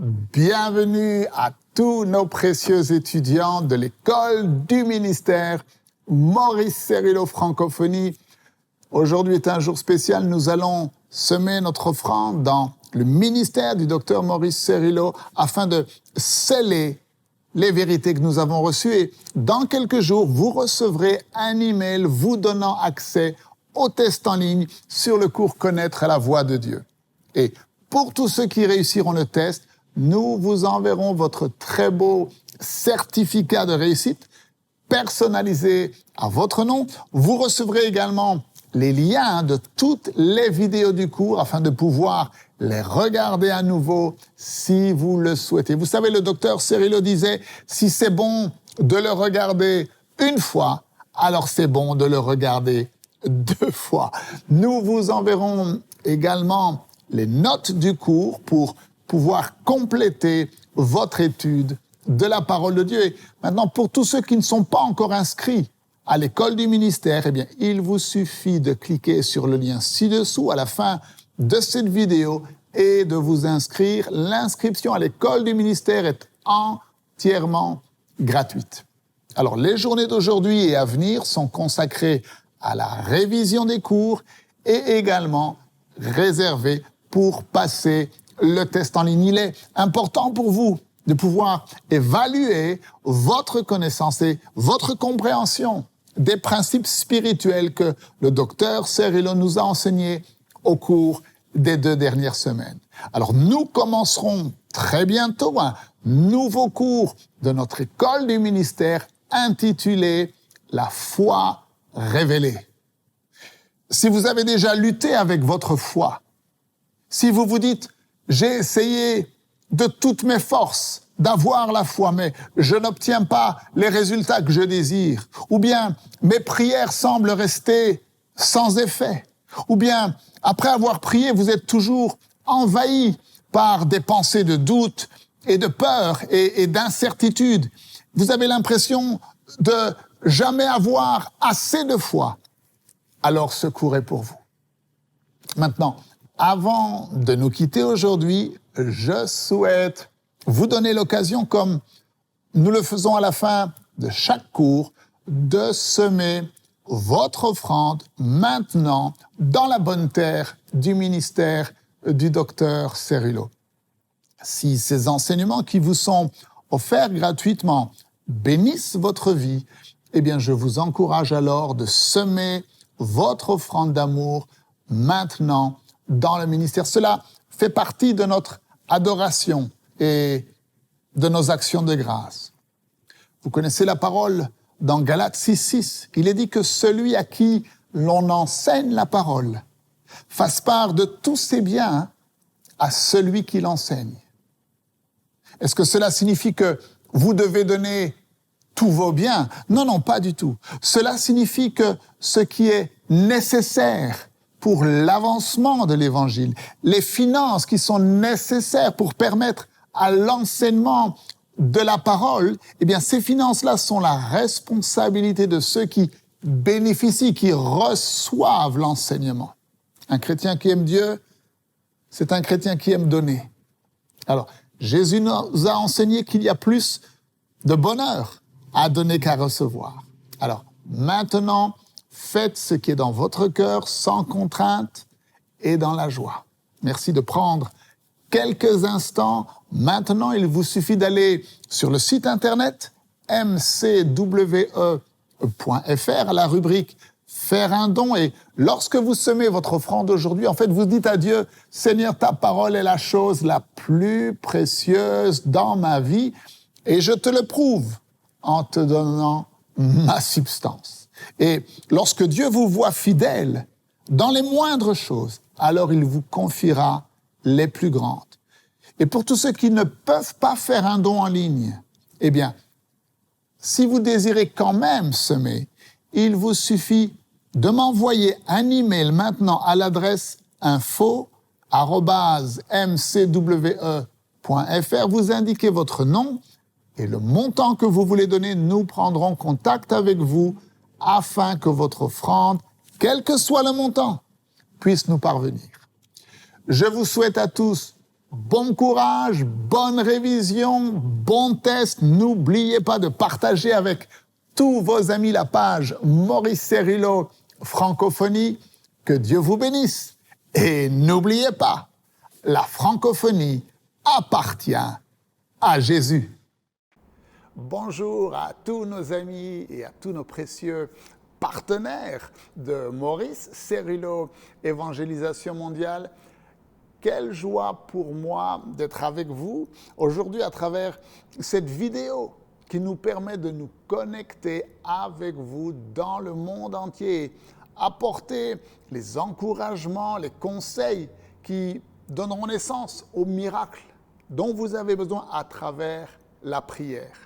Bienvenue à tous nos précieux étudiants de l'école du ministère Maurice Cerullo Francophonie. Aujourd'hui est un jour spécial, nous allons semer notre offrande dans le ministère du docteur Maurice Cerullo afin de sceller les vérités que nous avons reçues. Et dans quelques jours, vous recevrez un email vous donnant accès au test en ligne sur le cours Connaître la voix de Dieu. Et pour tous ceux qui réussiront le test, nous vous enverrons votre très beau certificat de réussite personnalisé à votre nom. Vous recevrez également les liens de toutes les vidéos du cours afin de pouvoir les regarder à nouveau si vous le souhaitez. Vous savez, le docteur Cerullo disait, si c'est bon de le regarder une fois, alors c'est bon de le regarder deux fois. Nous vous enverrons également les notes du cours pour pouvoir compléter votre étude de la parole de Dieu. Et maintenant, pour tous ceux qui ne sont pas encore inscrits à l'école du ministère, eh bien, il vous suffit de cliquer sur le lien ci-dessous à la fin de cette vidéo et de vous inscrire. L'inscription à l'école du ministère est entièrement gratuite. Alors, les journées d'aujourd'hui et à venir sont consacrées à la révision des cours et également réservées pour passer le test en ligne. Il est important pour vous de pouvoir évaluer votre connaissance et votre compréhension des principes spirituels que le docteur Cerullo nous a enseignés au cours des 2 dernières semaines. Alors, nous commencerons très bientôt un nouveau cours de notre école du ministère intitulé « La foi révélée ». Si vous avez déjà lutté avec votre foi, si vous vous dites « j'ai essayé de toutes mes forces d'avoir la foi, mais je n'obtiens pas les résultats que je désire », ou bien « mes prières semblent rester sans effet », ou bien « après avoir prié, vous êtes toujours envahi par des pensées de doute et de peur et d'incertitude », vous avez l'impression de jamais avoir assez de foi, alors ce cours est pour vous. Maintenant, avant de nous quitter aujourd'hui, je souhaite vous donner l'occasion, comme nous le faisons à la fin de chaque cours, de semer votre offrande maintenant dans la bonne terre du ministère du docteur Cerullo. Si ces enseignements qui vous sont offerts gratuitement bénissent votre vie, eh bien je vous encourage alors de semer votre offrande d'amour maintenant dans le ministère. Cela fait partie de notre adoration et de nos actions de grâce. Vous connaissez la parole dans Galates 6:6. Il est dit que celui à qui l'on enseigne la parole fasse part de tous ses biens à celui qui l'enseigne. Est-ce que cela signifie que vous devez donner tous vos biens? Non, non, pas du tout. Cela signifie que ce qui est nécessaire pour l'avancement de l'Évangile, les finances qui sont nécessaires pour permettre à l'enseignement de la parole, eh bien, ces finances-là sont la responsabilité de ceux qui bénéficient, qui reçoivent l'enseignement. Un chrétien qui aime Dieu, c'est un chrétien qui aime donner. Alors, Jésus nous a enseigné qu'il y a plus de bonheur à donner qu'à recevoir. Alors, maintenant, faites ce qui est dans votre cœur sans contrainte et dans la joie. Merci de prendre quelques instants. Maintenant, il vous suffit d'aller sur le site internet mcwe.fr à la rubrique « Faire un don » et lorsque vous semez votre offrande aujourd'hui, en fait, vous dites à Dieu « Seigneur, ta parole est la chose la plus précieuse dans ma vie et je te le prouve en te donnant ma substance. » Et lorsque Dieu vous voit fidèle dans les moindres choses, alors il vous confiera les plus grandes. Et pour tous ceux qui ne peuvent pas faire un don en ligne, eh bien, si vous désirez quand même semer, il vous suffit de m'envoyer un email maintenant à l'adresse info@mcwe.fr. Vous indiquez votre nom et le montant que vous voulez donner. Nous prendrons contact avec vous afin que votre offrande, quel que soit le montant, puisse nous parvenir. Je vous souhaite à tous bon courage, bonne révision, bon test. N'oubliez pas de partager avec tous vos amis la page Maurice Cerullo Francophonie. Que Dieu vous bénisse. Et n'oubliez pas, la francophonie appartient à Jésus. Bonjour à tous nos amis et à tous nos précieux partenaires de Maurice Cerullo Évangélisation Mondiale. Quelle joie pour moi d'être avec vous aujourd'hui à travers cette vidéo qui nous permet de nous connecter avec vous dans le monde entier, apporter les encouragements, les conseils qui donneront naissance aux miracles dont vous avez besoin à travers la prière.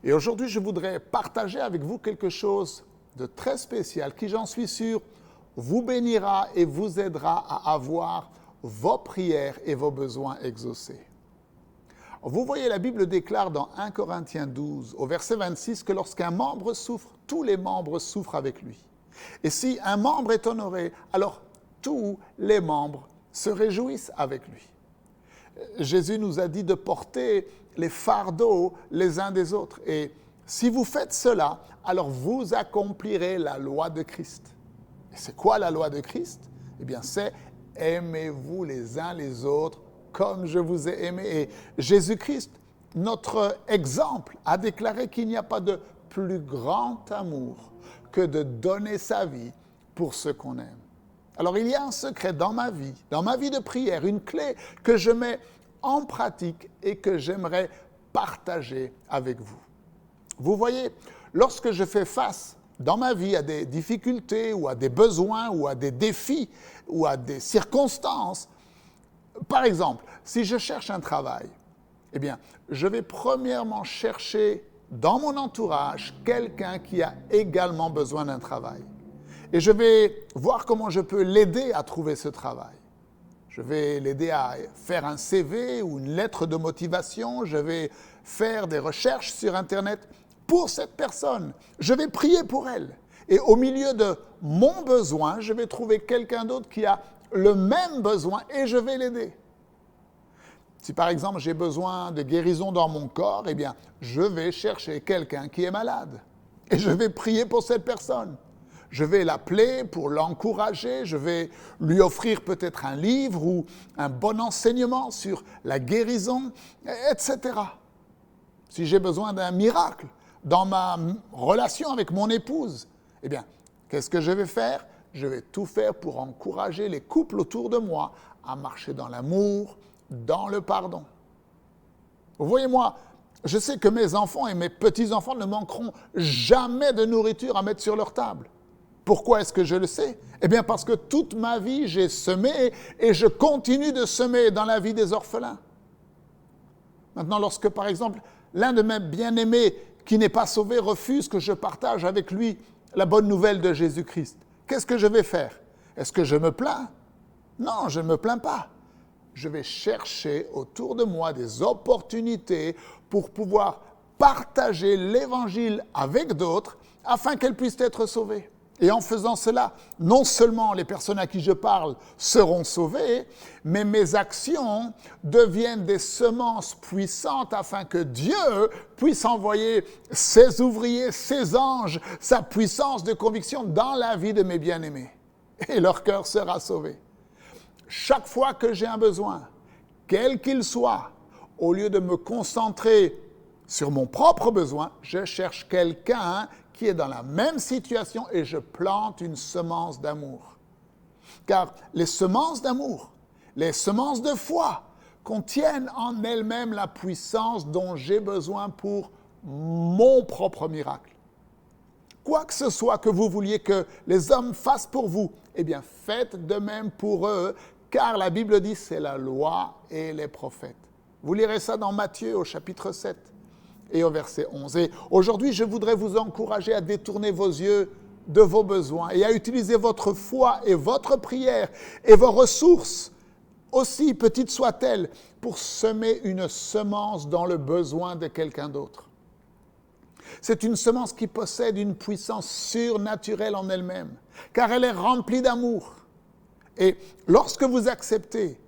Et aujourd'hui, je voudrais partager avec vous quelque chose de très spécial qui, j'en suis sûr, vous bénira et vous aidera à avoir vos prières et vos besoins exaucés. Vous voyez, la Bible déclare dans 1 Corinthiens 12, au verset 26, que lorsqu'un membre souffre, tous les membres souffrent avec lui. Et si un membre est honoré, alors tous les membres se réjouissent avec lui. Jésus nous a dit de porter les fardeaux les uns des autres. Et si vous faites cela, alors vous accomplirez la loi de Christ. Et c'est quoi la loi de Christ? Eh bien, c'est aimez-vous les uns les autres comme je vous ai aimé. Et Jésus-Christ, notre exemple, a déclaré qu'il n'y a pas de plus grand amour que de donner sa vie pour ceux qu'on aime. Alors il y a un secret dans ma vie de prière, une clé que je mets en pratique et que j'aimerais partager avec vous. Vous voyez, lorsque je fais face dans ma vie à des difficultés ou à des besoins ou à des défis ou à des circonstances, par exemple, si je cherche un travail, eh bien, je vais premièrement chercher dans mon entourage quelqu'un qui a également besoin d'un travail. Et je vais voir comment je peux l'aider à trouver ce travail. Je vais l'aider à faire un CV ou une lettre de motivation. Je vais faire des recherches sur Internet pour cette personne. Je vais prier pour elle. Et au milieu de mon besoin, je vais trouver quelqu'un d'autre qui a le même besoin et je vais l'aider. Si par exemple j'ai besoin de guérison dans mon corps, eh bien je vais chercher quelqu'un qui est malade et je vais prier pour cette personne. Je vais l'appeler pour l'encourager, je vais lui offrir peut-être un livre ou un bon enseignement sur la guérison, etc. Si j'ai besoin d'un miracle dans ma relation avec mon épouse, eh bien, qu'est-ce que je vais faire? Je vais tout faire pour encourager les couples autour de moi à marcher dans l'amour, dans le pardon. Vous voyez, moi, je sais que mes enfants et mes petits-enfants ne manqueront jamais de nourriture à mettre sur leur table. Pourquoi est-ce que je le sais? Eh bien, parce que toute ma vie, j'ai semé et je continue de semer dans la vie des orphelins. Maintenant, lorsque, par exemple, l'un de mes bien-aimés qui n'est pas sauvé refuse que je partage avec lui la bonne nouvelle de Jésus-Christ, qu'est-ce que je vais faire? Est-ce que je me plains? Non, je ne me plains pas. Je vais chercher autour de moi des opportunités pour pouvoir partager l'Évangile avec d'autres afin qu'elles puissent être sauvées. Et en faisant cela, non seulement les personnes à qui je parle seront sauvées, mais mes actions deviennent des semences puissantes afin que Dieu puisse envoyer ses ouvriers, ses anges, sa puissance de conviction dans la vie de mes bien-aimés. Et leur cœur sera sauvé. Chaque fois que j'ai un besoin, quel qu'il soit, au lieu de me concentrer sur mon propre besoin, je cherche quelqu'un qui est dans la même situation et je plante une semence d'amour. Car les semences d'amour, les semences de foi contiennent en elles-mêmes la puissance dont j'ai besoin pour mon propre miracle. Quoi que ce soit que vous vouliez que les hommes fassent pour vous, eh bien faites de même pour eux, car la Bible dit c'est la loi et les prophètes. Vous lirez ça dans Matthieu au chapitre 7 et au verset 11. Et aujourd'hui, je voudrais vous encourager à détourner vos yeux de vos besoins et à utiliser votre foi et votre prière et vos ressources, aussi petites soient-elles, pour semer une semence dans le besoin de quelqu'un d'autre. C'est une semence qui possède une puissance surnaturelle en elle-même, car elle est remplie d'amour. Et lorsque vous acceptez,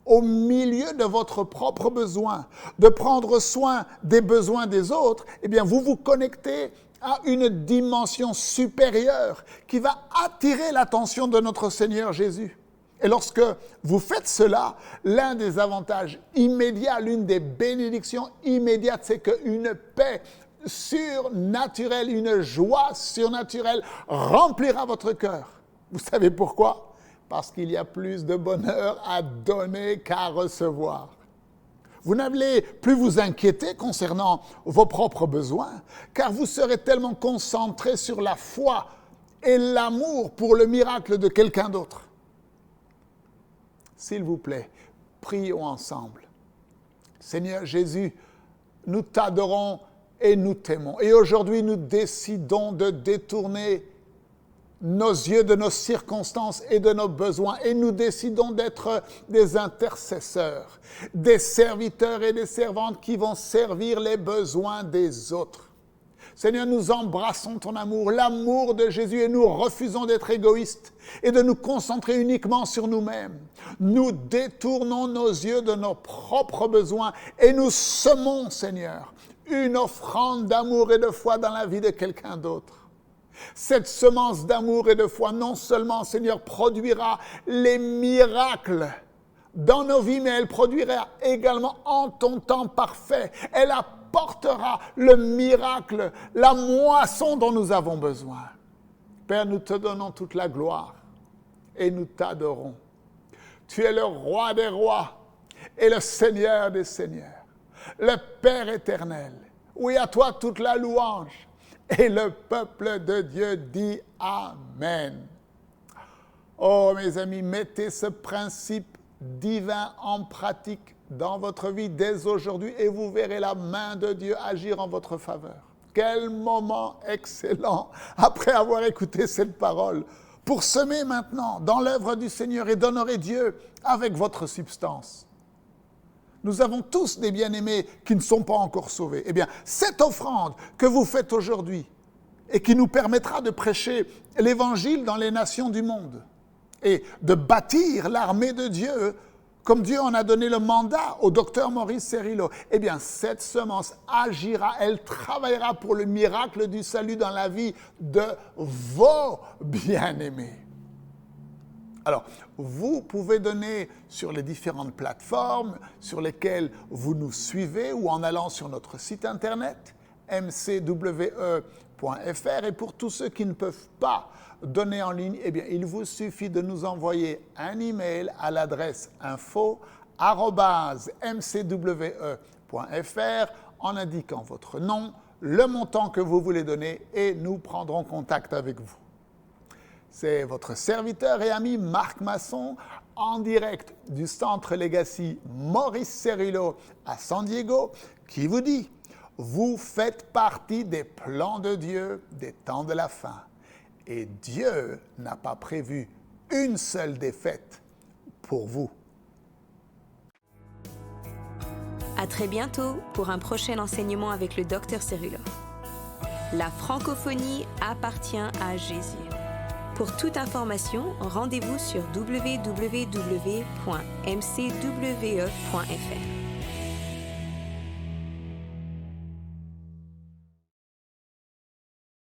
au milieu de votre propre besoin, de prendre soin des besoins des autres, eh bien, vous vous connectez à une dimension supérieure qui va attirer l'attention de notre Seigneur Jésus. Et lorsque vous faites cela, l'un des avantages immédiats, l'une des bénédictions immédiates, c'est qu'une paix surnaturelle, une joie surnaturelle remplira votre cœur. Vous savez pourquoi? Parce qu'il y a plus de bonheur à donner qu'à recevoir. Vous n'allez plus vous inquiéter concernant vos propres besoins, car vous serez tellement concentré sur la foi et l'amour pour le miracle de quelqu'un d'autre. S'il vous plaît, prions ensemble. Seigneur Jésus, nous t'adorons et nous t'aimons. Et aujourd'hui, nous décidons de détourner nos yeux de nos circonstances et de nos besoins. Et nous décidons d'être des intercesseurs, des serviteurs et des servantes qui vont servir les besoins des autres. Seigneur, nous embrassons ton amour, l'amour de Jésus, et nous refusons d'être égoïstes et de nous concentrer uniquement sur nous-mêmes. Nous détournons nos yeux de nos propres besoins et nous semons, Seigneur, une offrande d'amour et de foi dans la vie de quelqu'un d'autre. Cette semence d'amour et de foi, non seulement, Seigneur, produira les miracles dans nos vies, mais elle produira également en ton temps parfait. Elle apportera le miracle, la moisson dont nous avons besoin. Père, nous te donnons toute la gloire et nous t'adorons. Tu es le roi des rois et le Seigneur des seigneurs, le Père éternel. Oui, à toi toute la louange. Et le peuple de Dieu dit Amen. Oh mes amis, mettez ce principe divin en pratique dans votre vie dès aujourd'hui et vous verrez la main de Dieu agir en votre faveur. Quel moment excellent après avoir écouté cette parole pour semer maintenant dans l'œuvre du Seigneur et d'honorer Dieu avec votre substance. Nous avons tous des bien-aimés qui ne sont pas encore sauvés. Eh bien, cette offrande que vous faites aujourd'hui et qui nous permettra de prêcher l'Évangile dans les nations du monde et de bâtir l'armée de Dieu, comme Dieu en a donné le mandat au docteur Maurice Cerullo, eh bien, cette semence agira, elle travaillera pour le miracle du salut dans la vie de vos bien-aimés. Alors, vous pouvez donner sur les différentes plateformes sur lesquelles vous nous suivez ou en allant sur notre site internet mcwe.fr. Et pour tous ceux qui ne peuvent pas donner en ligne, eh bien, il vous suffit de nous envoyer un email à l'adresse info@mcwe.fr en indiquant votre nom, le montant que vous voulez donner et nous prendrons contact avec vous. C'est votre serviteur et ami Marc Masson, en direct du Centre Legacy Maurice Cerullo à San Diego, qui vous dit « Vous faites partie des plans de Dieu des temps de la fin. Et Dieu n'a pas prévu une seule défaite pour vous. » À très bientôt pour un prochain enseignement avec le Dr Cerullo. La francophonie appartient à Jésus. Pour toute information, rendez-vous sur www.mcwe.fr.